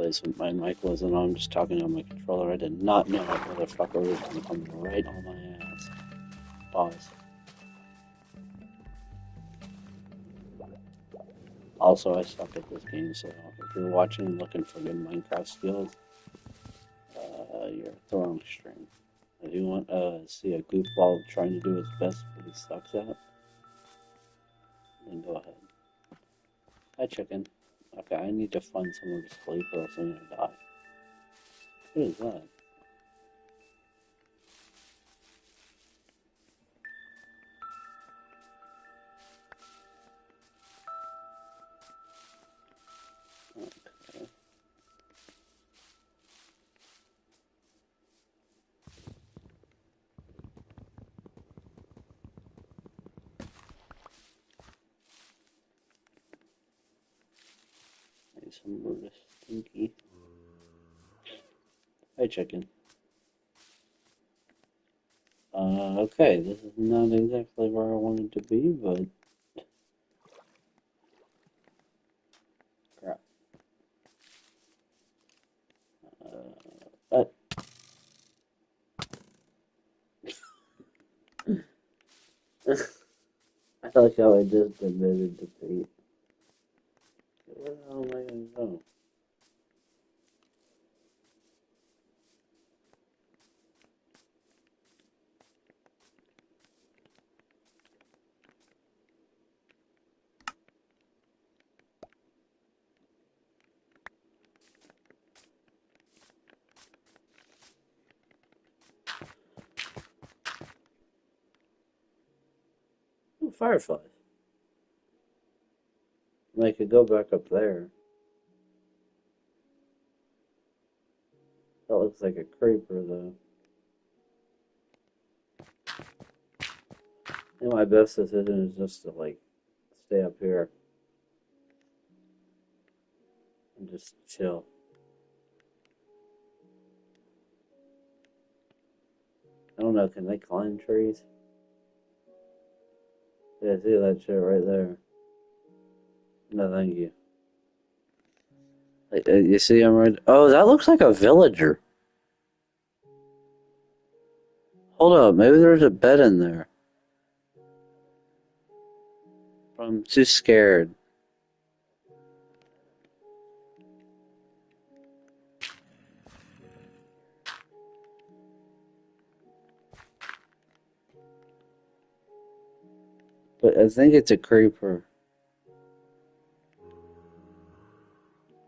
place when my mic wasn't on, just talking on my controller. I did not know that motherfucker was gonna come right on my ass. Pause. Also, I suck at this game, so if you're watching and looking for good Minecraft skills, you're at the wrong stream. If you want to see a goofball trying to do his best but he sucks at, then go ahead. Hi, chicken. Okay, I need to find somewhere to sleep or else I'm gonna die. What is that? Okay. Need some more to stinky. Hi, chicken. Okay, this is not exactly where I wanted to be, but crap. But I like how I just admitted defeat. Where the hell am I gonna go? Oh, fireflies. I could go back up there. That looks like a creeper, though. I think my best decision is just to, like, stay up here and just chill. I don't know, can they climb trees? Yeah, see that shit right there. No, thank you. You see him right? Oh, that looks like a villager. Hold up, maybe there's a bed in there. I'm too scared. But I think it's a creeper.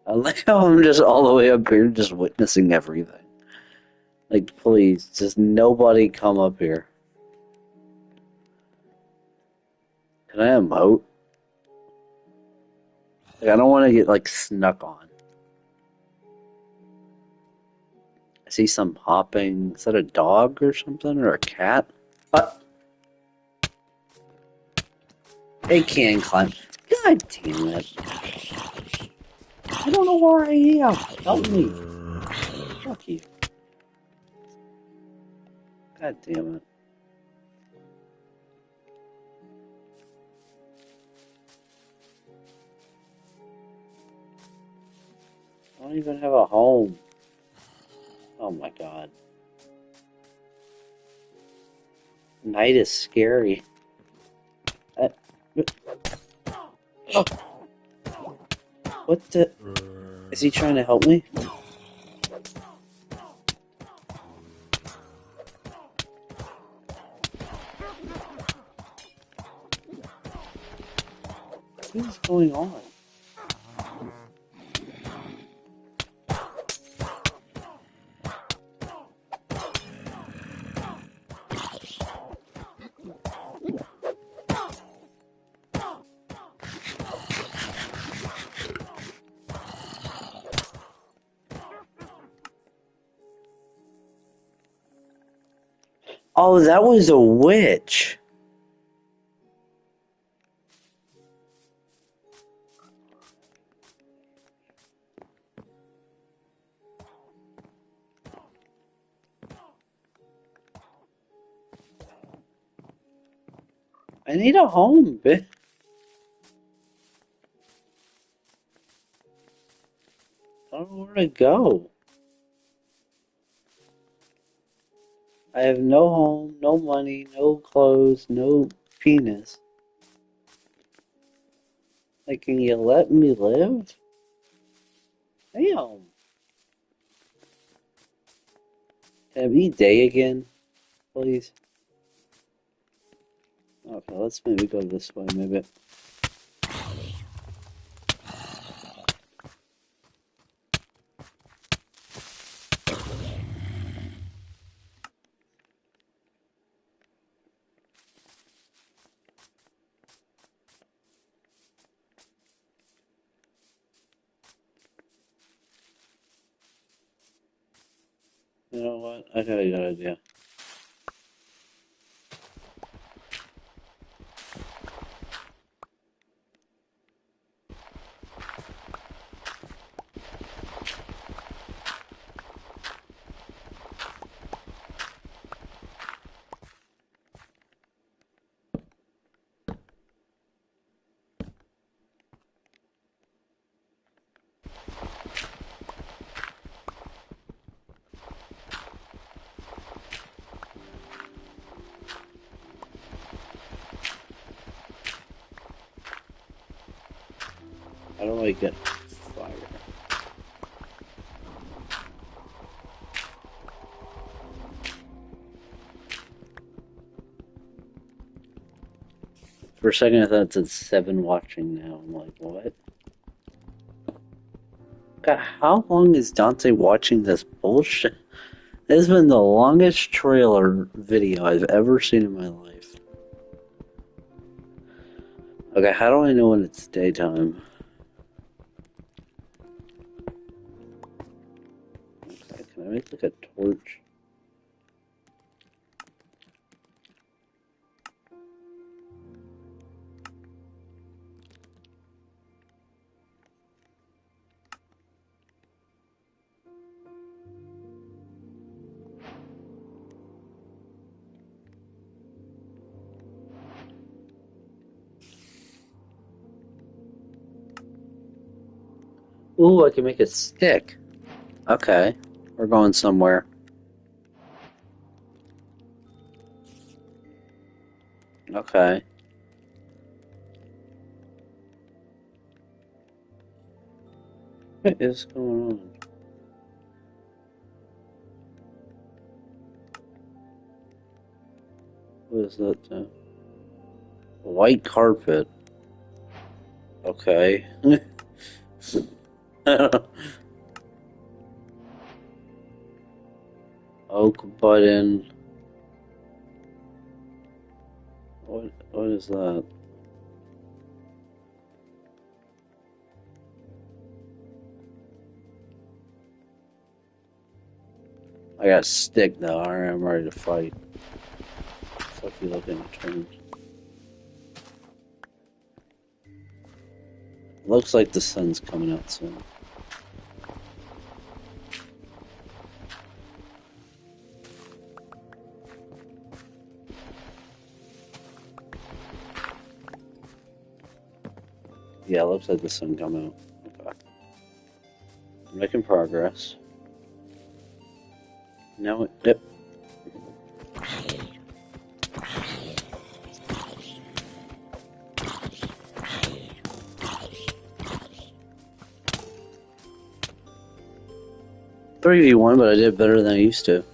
I like how I'm just all the way up here just witnessing everything. Like, please, just nobody come up here. Can I emote? Like, I don't want to get, like, snuck on. I see some hopping. Is that a dog or something? Or a cat? They can climb. God damn it. I don't know where I am. Help me. Fuck you. God damn it. I don't even have a home. Oh my god. Night is scary. Uh, oh, what the? Is he trying to help me? What is going on? Oh, that was a witch. I need a home, bitch. I don't know where to go. I have no home, no money, no clothes, no penis. Like, can you let me live? Damn. Can it be day again, please? Okay, let's maybe go this way, maybe. You know what? I got a good idea. How do I get fire? For a second, I thought it said 7 watching now. I'm like, what? God, how long is Dante watching this bullshit? This has been the longest trailer video I've ever seen in my life. Okay, how do I know when it's daytime? Okay, can I make like a torch? Ooh, I can make a stick. Okay, we're going somewhere. Okay. What is going on? What is that? White carpet. Okay. Oak button. What is that? I got a stick though. Alright, I'm ready to fight. Fuck you looking at terms. Looks like the sun's coming out soon. Yeah, looks like the sun coming out. Okay. Making progress. Now yep. Three v one, but I did better than I used to.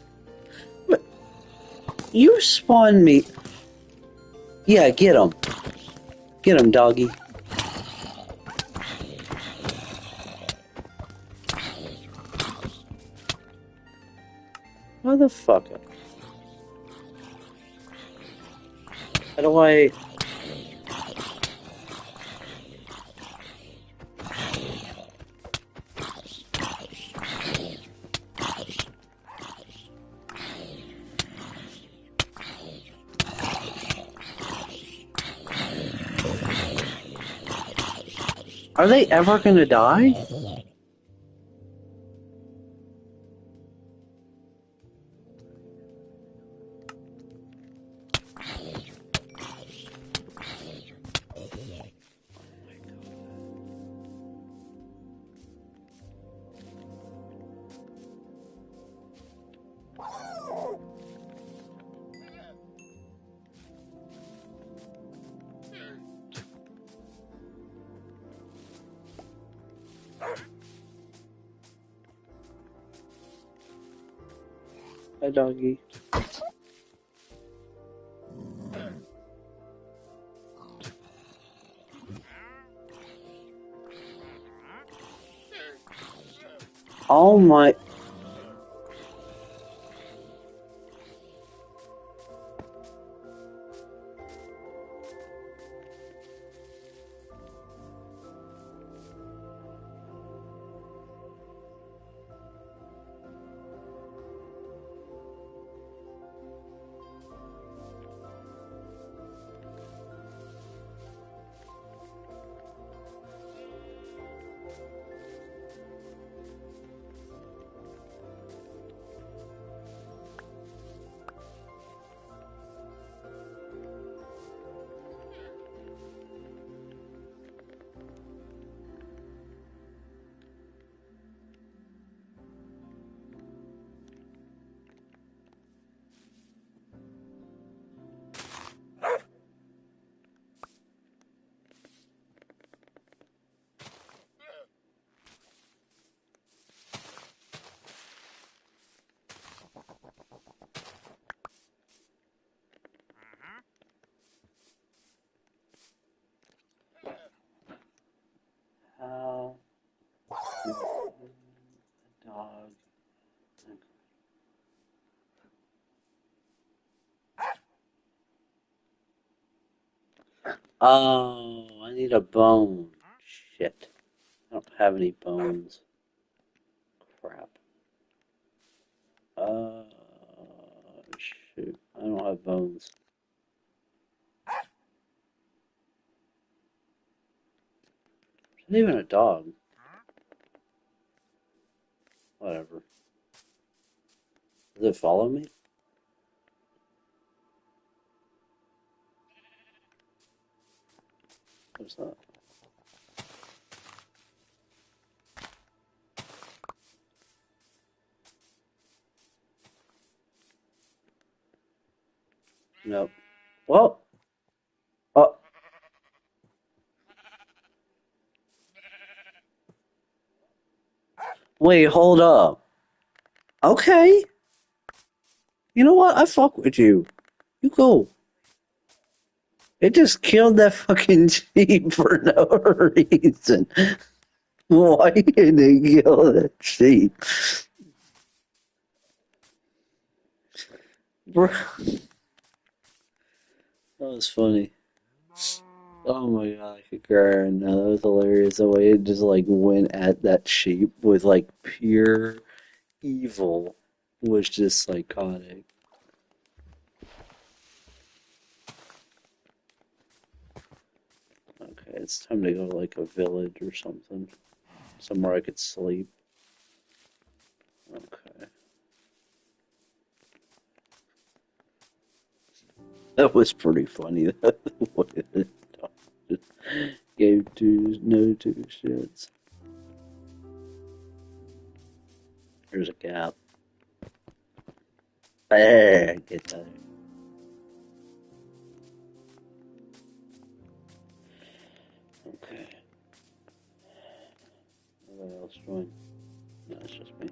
But you spawned me. Yeah, get him. Get him, doggy. Motherfucker. How do I... Are they ever gonna die? Hi, doggy. Oh my. How dog. Oh, I need a bone. Shit. I don't have any bones. Crap. Uh, shoot. I don't have bones. It's not even a dog. Whatever. Does it follow me? What's that? Nope. Well, oh, wait, hold up. Okay. You know what? I fuck with you. You go. It just killed that fucking sheep for no reason. Why did they kill that sheep? Bro, that was funny. Oh my god, I could cry right now. That was hilarious. The way it just like went at that sheep with like pure evil was just psychotic. Okay, it's time to go to like a village or something. Somewhere I could sleep. Okay. That was pretty funny. The way the dog just gave two shits. There's a gap. Get that. Okay. Nobody else join? No, it's just me.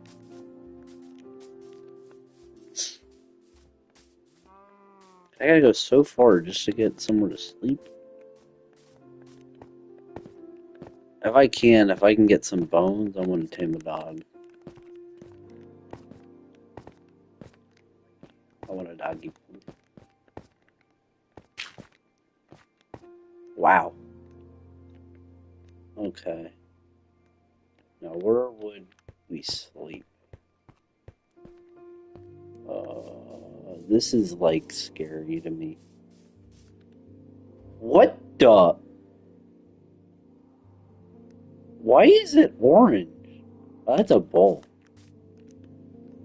I gotta go so far just to get somewhere to sleep. If I can get some bones, I want to tame a dog. I want a doggy. Wow. Okay. Now, where would we sleep? This is like scary to me. What the? Why is it orange? Oh, that's a bull.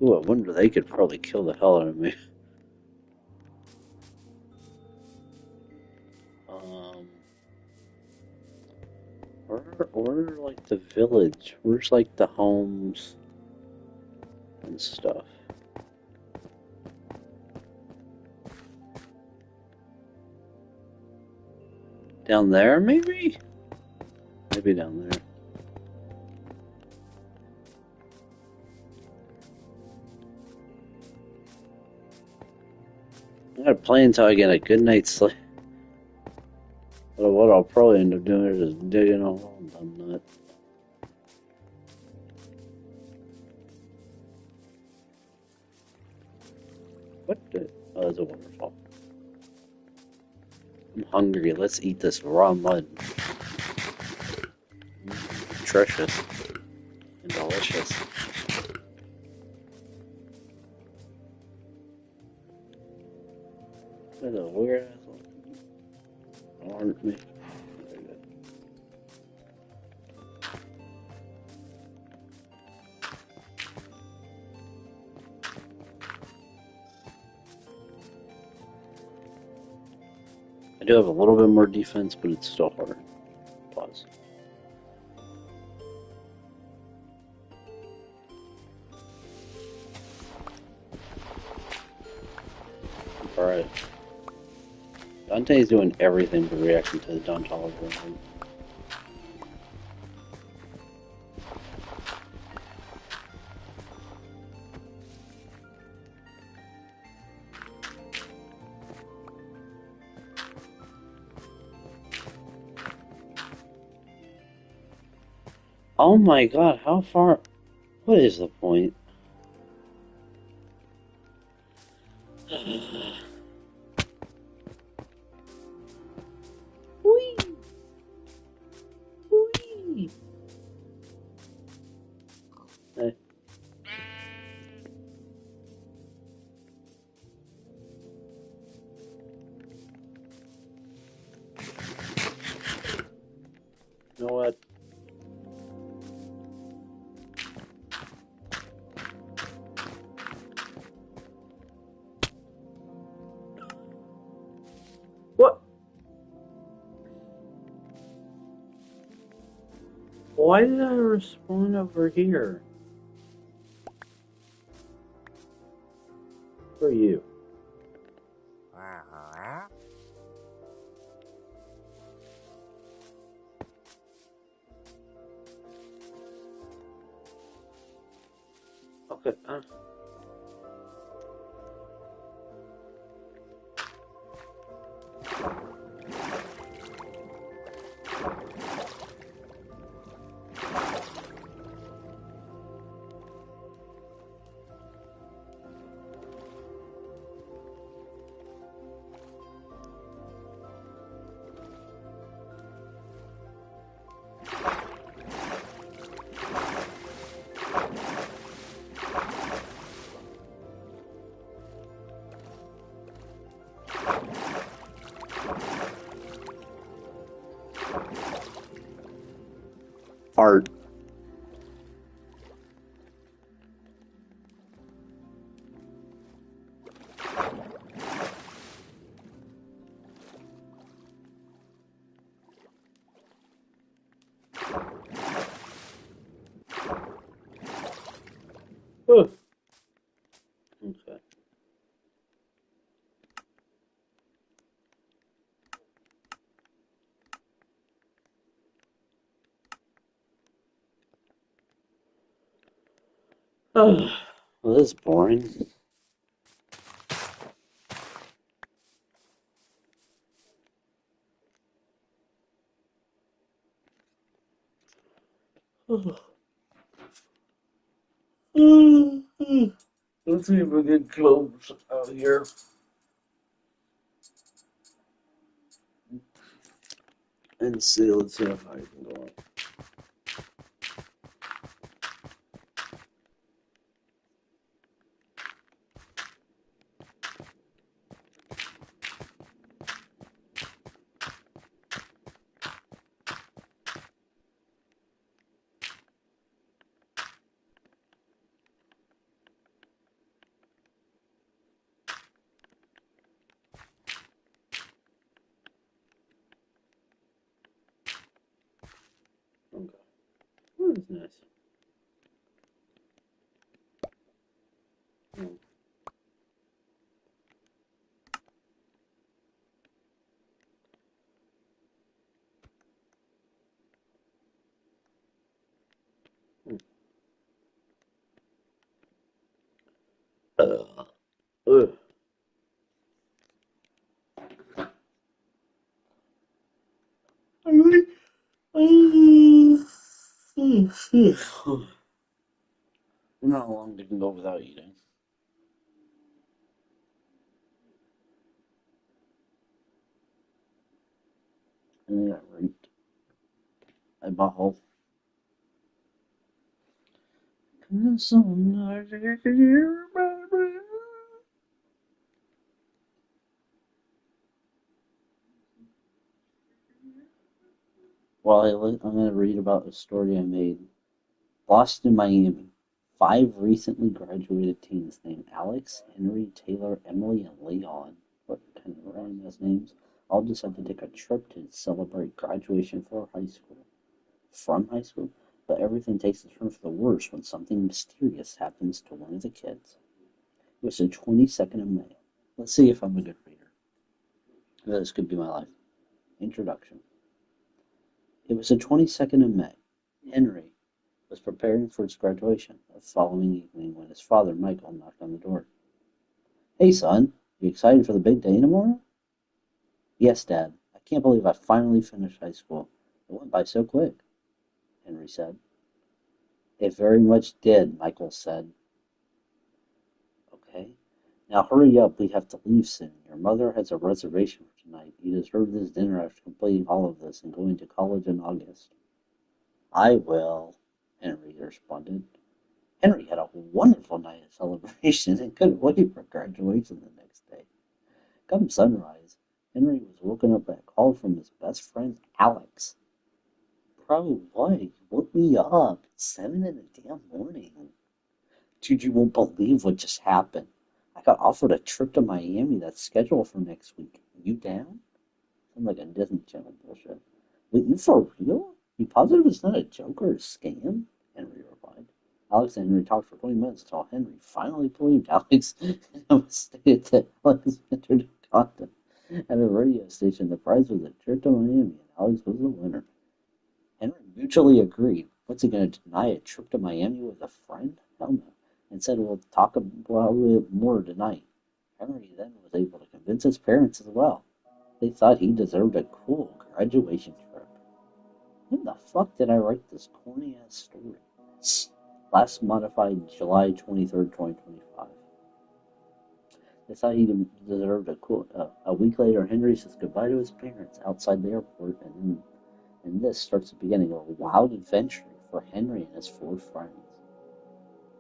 Ooh, I wonder they could probably kill the hell out of me. Um, where like the village? Where's like the homes and stuff? Down there, maybe? Maybe down there. I'm gonna play until I get a good night's sleep. But what I'll probably end up doing is just digging a hole and done that. What the? Oh, that's a waterfall. I'm hungry. Let's eat this raw mud. Nutritious and delicious. That's a weird ass one. Aren't me. Very good. I do have a little bit more defense, but it's still hard. Pause. Alright. Dante's doing everything but reacting to the Dantala version. Oh my god, how far? What is the point? Whee! Whee! Hey. You know what? What? Why did I respawn over here? For you. Okay. Art. Okay. Oh, well, this is boring. Let's see if we get close out here. And see, let's see if I can go up. Okay. Oh, that's nice. Oh, ugh. Ugh. Not how long they can go without eating. And they got raped by Baho. Well, I'm going to read about a story I made. Lost in Miami. 5 recently graduated teens named Alex, Henry, Taylor, Emily, and Leon, what kind of random ass names, all decide to take a trip to celebrate graduation from high school, but everything takes a turn for the worse when something mysterious happens to one of the kids. It was the 22nd of May. Let's see if I'm a good reader. This could be my life. Introduction. It was the 22nd of May. Henry was preparing for his graduation the following evening when his father, Michael, knocked on the door. Hey, son, you excited for the big day tomorrow? Yes, Dad. I can't believe I finally finished high school. It went by so quick, Henry said. It very much did, Michael said. Okay. Now hurry up, we have to leave soon. Your mother has a reservation for tonight. You deserve this dinner after completing all of this and going to college in August. I will, Henry responded. Henry had a wonderful night of celebration and couldn't wait for graduation the next day. Come sunrise, Henry was woken up by a call from his best friend, Alex. Bro, what? You woke me up. It's 7 in the damn morning. Dude, you won't believe what just happened. I got offered a trip to Miami that's scheduled for next week. You down? I'm like a Disney Channel bullshit. Wait, you for real? You positive it's not a joke or a scam? Henry replied. Alex and Henry talked for 20 minutes until Henry finally believed Alex and it was stated that Alex entered a contest at a radio station. The prize was a trip to Miami and Alex was the winner. Henry mutually agreed. What's he going to deny a trip to Miami with a friend? Hell no. And said we'll talk about it more tonight. Henry then was able to convince his parents as well. They thought he deserved a cool graduation trip. When the fuck did I write this corny ass story? Last modified July 23rd, 2025. They thought he deserved a cool. A week later, Henry says goodbye to his parents outside the airport, and this starts the beginning of a wild adventure for Henry and his 4 friends.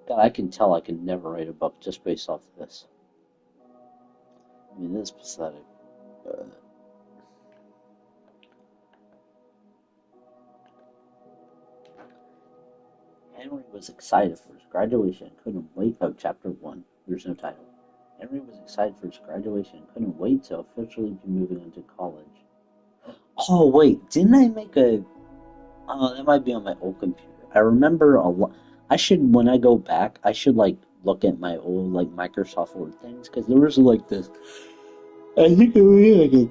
God, I can tell I can never write a book just based off of this. I mean, this is pathetic. Henry was excited for his graduation and couldn't wait. Oh, chapter 1. There's no title. Henry was excited for his graduation and couldn't wait to officially be moving on to college. Oh, wait, didn't I make a... Oh, that might be on my old computer. I remember a lot... when I go back, I should, look at my old, Microsoft Word things, because there was, this... I think it was,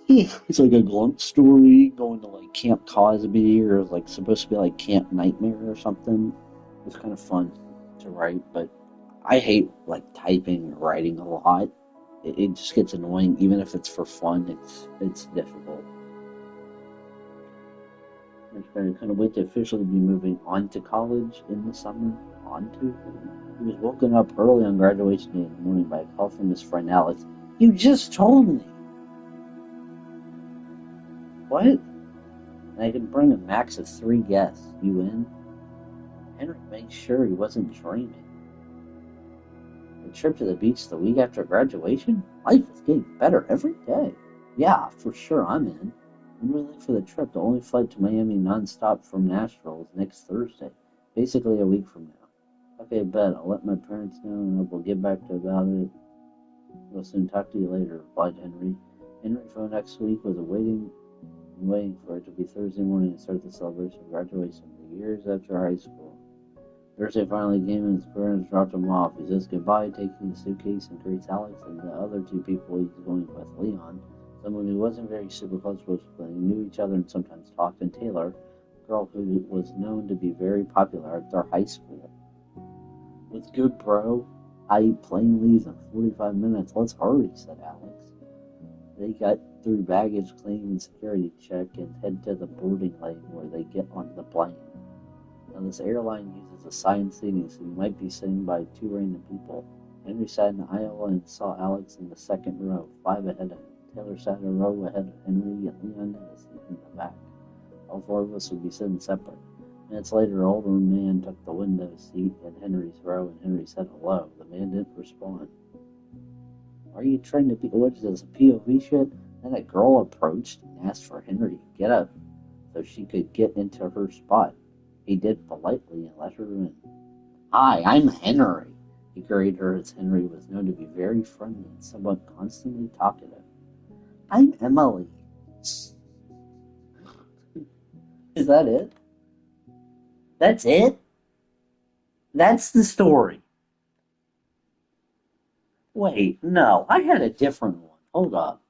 it's like a Glump story going to, Camp Cosby, or, supposed to be, Camp Nightmare or something. It was kind of fun to write, but I hate, typing or writing a lot. It just gets annoying, even if it's for fun, it's difficult. I couldn't wait to officially be moving on to college in the summer. He was woken up early on graduation day in the morning by a call from his friend Alex. You just told me! What? And I can bring a max of 3 guests. You in? Henry made sure he wasn't dreaming. A trip to the beach the week after graduation? Life is getting better every day. Yeah, for sure, I'm in. I'm really late for the trip. The only flight to Miami non-stop from Nashville is next Thursday. Basically a week from now. Okay, bet. I'll let my parents know and we'll get back to about it. We'll soon talk to you later, replied Henry. Henry phoned next week was waiting for it to be Thursday morning and start the celebration of graduation the years after high school. Thursday finally came and his parents dropped him off. He says goodbye, taking the suitcase, and greets Alex and the other 2 people he's going with, Leon, someone who wasn't very super close with, but they knew each other and sometimes talked, and Taylor, a girl who was known to be very popular at their high school. What's good, bro? I eat plane leaves in 45 minutes. Let's hurry, said Alex. through baggage claim and security check and head to the boarding lane where they get on the plane. Now, this airline uses assigned seating, so you might be sitting by two random people. Henry sat in the aisle and saw Alex in the second row, 5 ahead of him. Taylor sat a row ahead of Henry, and Leon had a seat in the back. All four of us would be sitting separate. Minutes later, an older man took the window seat in Henry's row, and Henry said hello. The man didn't respond. Are you trying to be, what is this, a POV shit? Then a girl approached and asked for Henry to get up so she could get into her spot. He did politely and let her in. Hi, I'm Henry. He greeted her as Henry was known to be very friendly and somewhat constantly talkative. I'm Emily. Is that it? That's it? That's the story. Wait, no, I had a different one. Hold up.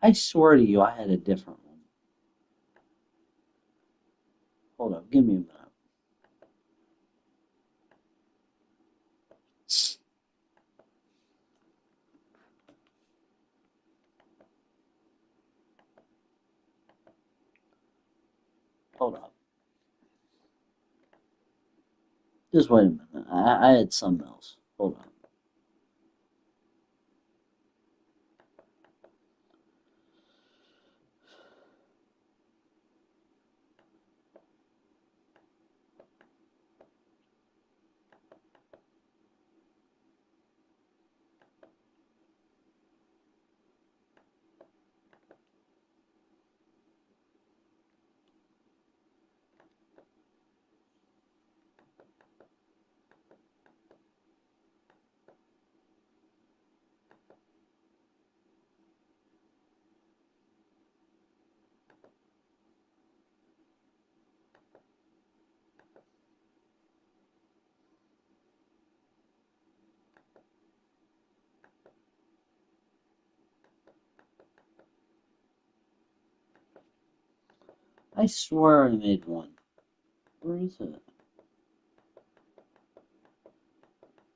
I swear to you, I had a different one. Hold up, give me a minute. Hold up. Just wait a minute. I had something else. Hold on. I swear I made one. Where is it?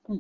Hmm.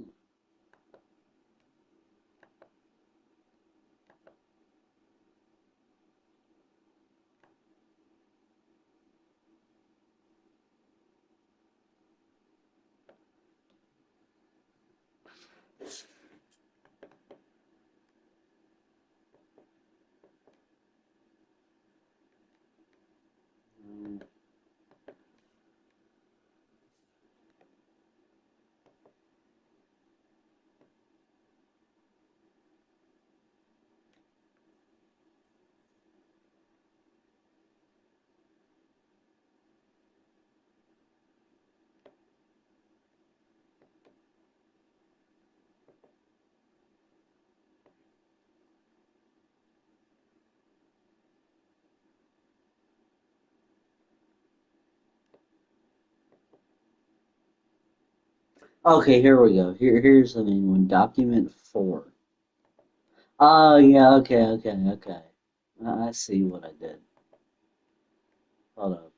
Okay, here we go. Here's the main one. Document 4. Oh, yeah, okay. I see what I did. Hold up.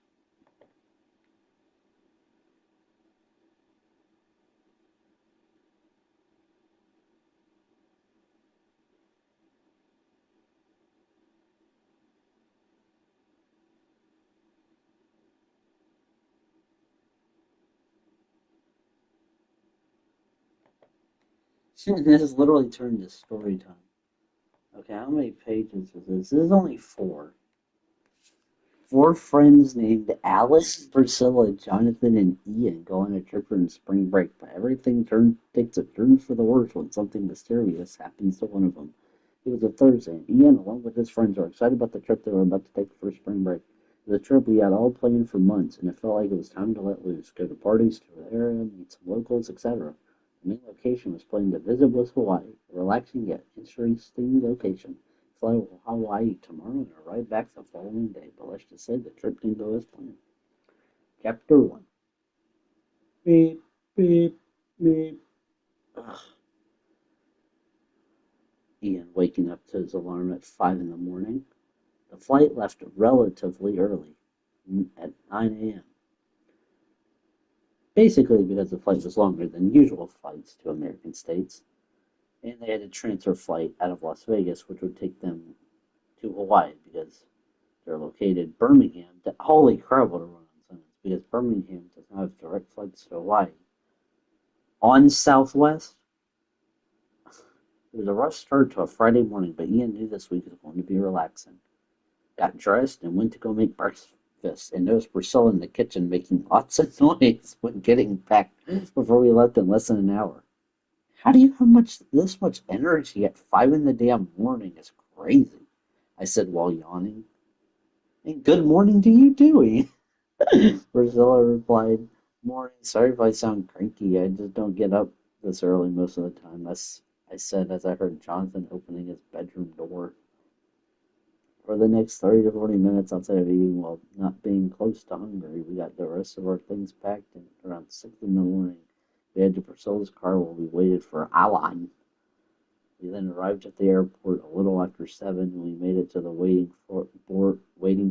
This is literally turned to story time. Okay, how many pages is this? This is only 4. 4 friends named Alice, Priscilla, Jonathan, and Ian go on a trip during spring break, but everything takes a turn for the worse when something mysterious happens to one of them. It was a Thursday, and Ian, along with his friends, were excited about the trip they were about to take for spring break. It was a trip we had all planned for months, and it felt like it was time to let loose, go to parties, tour the area, meet some locals, etc. The main location was planned to visit was Hawaii, a relaxing yet interesting location. Fly to Hawaii tomorrow and arrive back the following day, but let's just say the trip didn't go as planned. Chapter 1. Beep, beep, beep. Ugh. Ian waking up to his alarm at 5 in the morning. The flight left relatively early, at 9 a.m. Basically because the flight was longer than usual flights to American states. and they had a transfer flight out of Las Vegas, which would take them to Hawaii because they're located Birmingham. Holy crap, what a run on Simmons! Because Birmingham does not have direct flights to Hawaii. On Southwest, it was a rough start to a Friday morning, but Ian knew this week was going to be relaxing. Got dressed and went to go make breakfast, and noticed Priscilla in the kitchen making lots of noise when getting back before we left in less than an hour. How do you have this much energy at 5 in the damn morning? It's crazy, I said while yawning. And good morning to you too, Ian. Priscilla replied, "Morning. Sorry if I sound cranky. I just don't get up this early most of the time." I said as I heard Jonathan opening his bedroom door. For the next 30 to 40 minutes outside of eating while not being close to hungry, we got the rest of our things packed, and around 6 in the morning, we headed to Priscilla's car while we waited for Alan. We then arrived at the airport a little after 7, and we made it to the waiting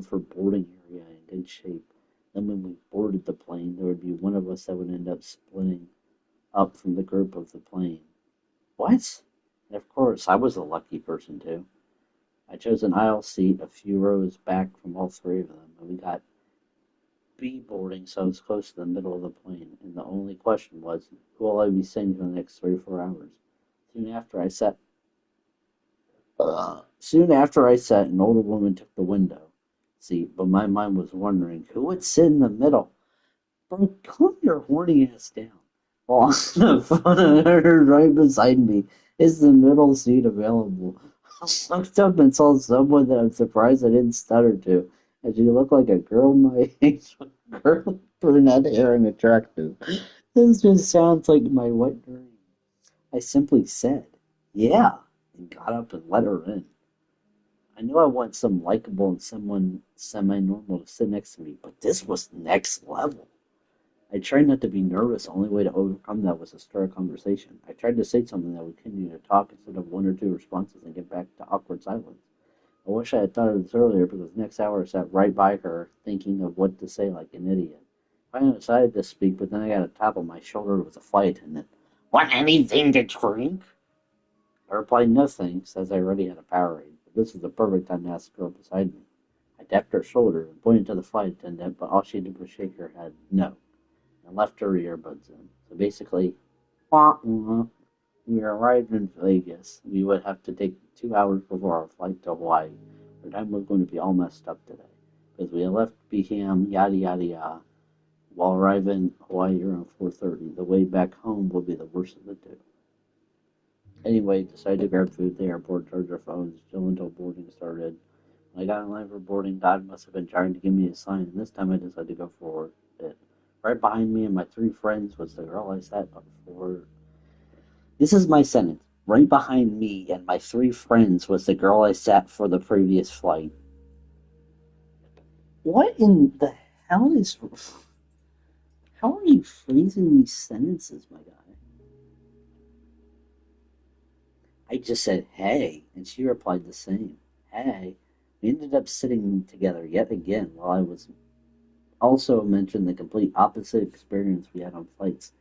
for boarding area in good shape. Then when we boarded the plane, there would be one of us that would end up splitting up from the group of the plane. What? And of course, I was a lucky person too. I chose an aisle seat a few rows back from all three of them, and we got B boarding, so I was close to the middle of the plane, and the only question was, who will I be seeing for the next 3 or 4 hours? Soon after I sat Soon after I sat, an older woman took the window seat, but my mind was wondering who would sit in the middle. Bro, calm your horny ass down. Well, on the front of her, right beside me, is the middle seat available. I looked up and saw someone that I'm surprised I didn't stutter to, and she looked like a girl my age with curly brunette hair and attractive. This just sounds like my wet dream. I simply said, "Yeah," and got up and let her in. I knew I want some likable and someone semi-normal to sit next to me, but this was next level. I tried not to be nervous. The only way to overcome that was to start a conversation. I tried to say something that would continue to talk instead of one or two responses and get back to awkward silence. I wish I had thought of this earlier because next hour I sat right by her thinking of what to say like an idiot. I decided to speak, but then I got a tap on my shoulder with a flight attendant. "Want anything to drink?" I replied, "No thanks," as I already had a Powerade, but this was the perfect time to ask the girl beside me. I tapped her shoulder and pointed to the flight attendant, but all she did was shake her head no, and left her earbuds in. So basically, wah, wah, we arrived in Vegas. We would have to take 2 hours before our flight to Hawaii. Our time was going to be all messed up today, because we had left BHAM, yada yada yada, while arriving in Hawaii around 4:30. The way back home will be the worst of the two. Anyway, decided to grab food at the airport, charge our phones, chill until boarding started. When I got in line for boarding, Dad must have been trying to give me a sign, and this time I decided to go for it. Right behind me and my three friends was the girl I sat for. This is my sentence. Right behind me and my three friends was the girl I sat for the previous flight. What in the hell is. How are you phrasing these sentences, my guy? I just said, "Hey," and she replied the same. "Hey." We ended up sitting together yet again while I was also mentioned the complete opposite experience we had on flights.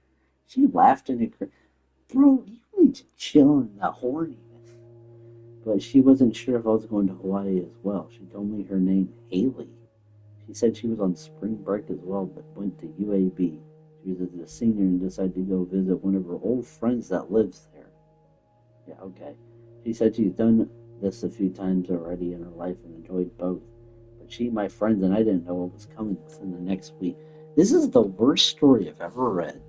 She laughed and agreed. Bro, you need to chill on that horniness. But she wasn't sure if I was going to Hawaii as well. She told me her name, Haley. She said she was on spring break as well, but went to UAB. She was a senior and decided to go visit one of her old friends that lives there. Yeah, okay. She said she's done this a few times already in her life and enjoyed both. But she, my friends, and I didn't know what was coming within the next week. This is the worst story I've ever read.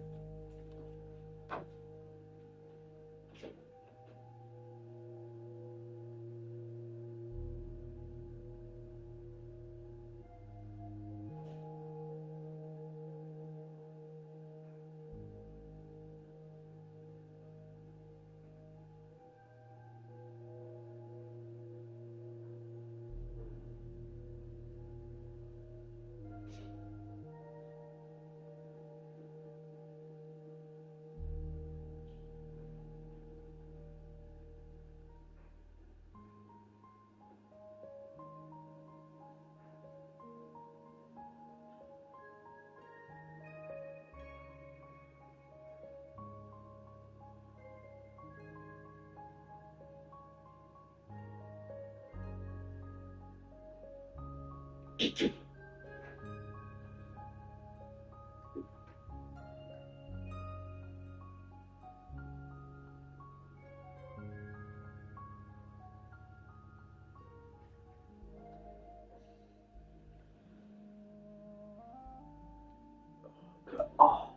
Oh.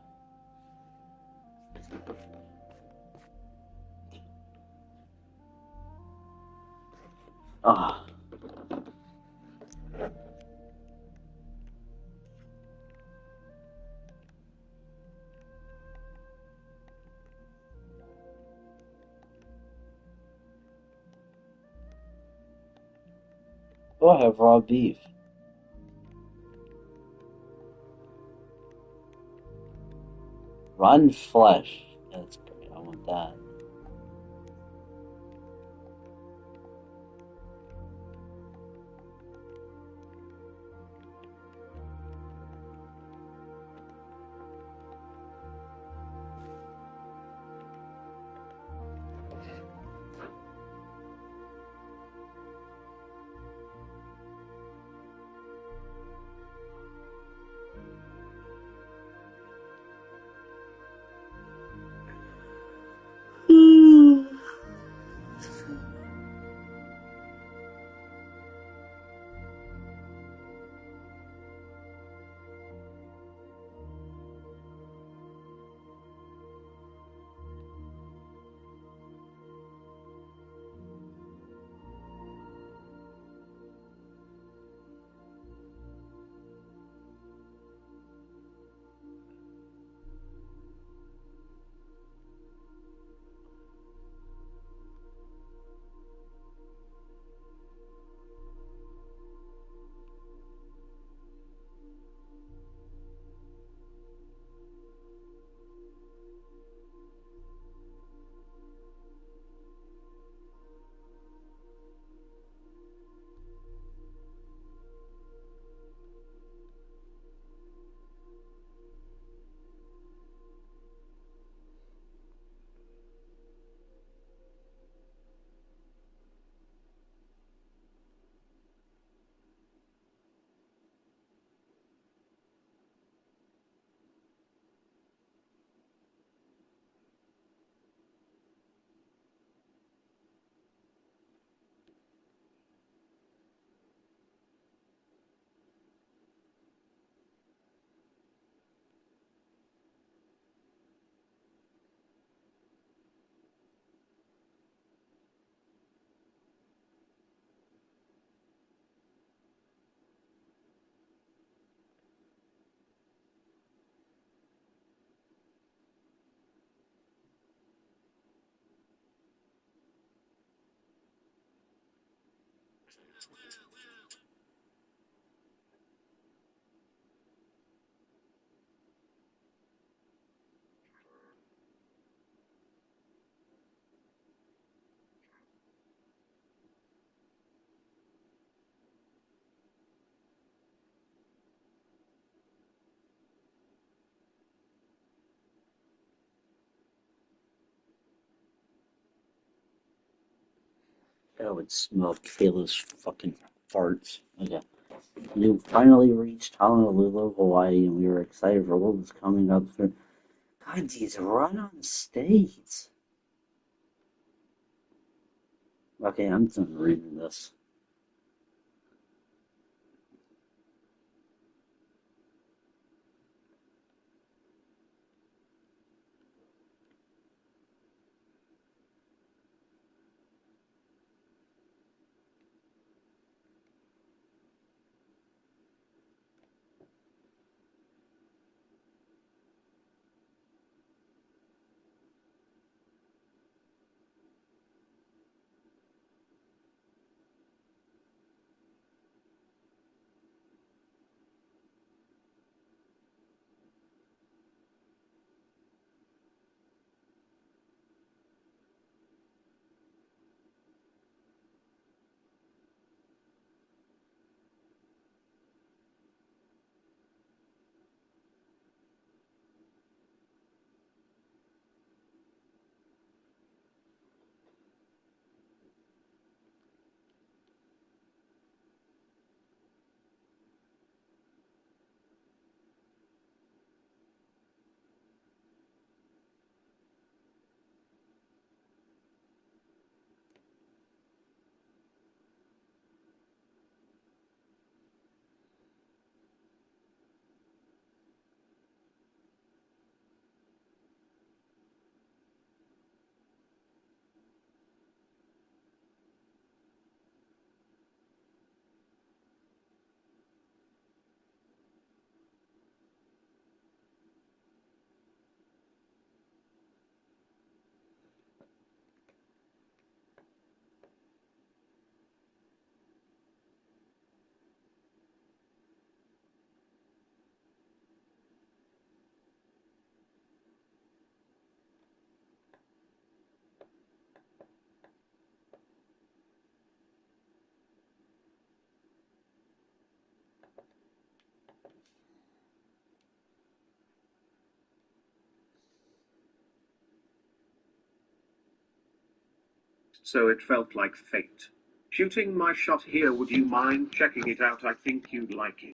Ah. Oh, I have raw beef. Rotten flesh. That's great. I want that. I would smell Kayla's fucking farts. Okay. We finally reached Honolulu, Hawaii, and we were excited for what was coming up soon. God, these run-on states. Okay, I'm done reading this. so it felt like fate. Shooting my shot here, would you mind checking it out? I think you'd like it.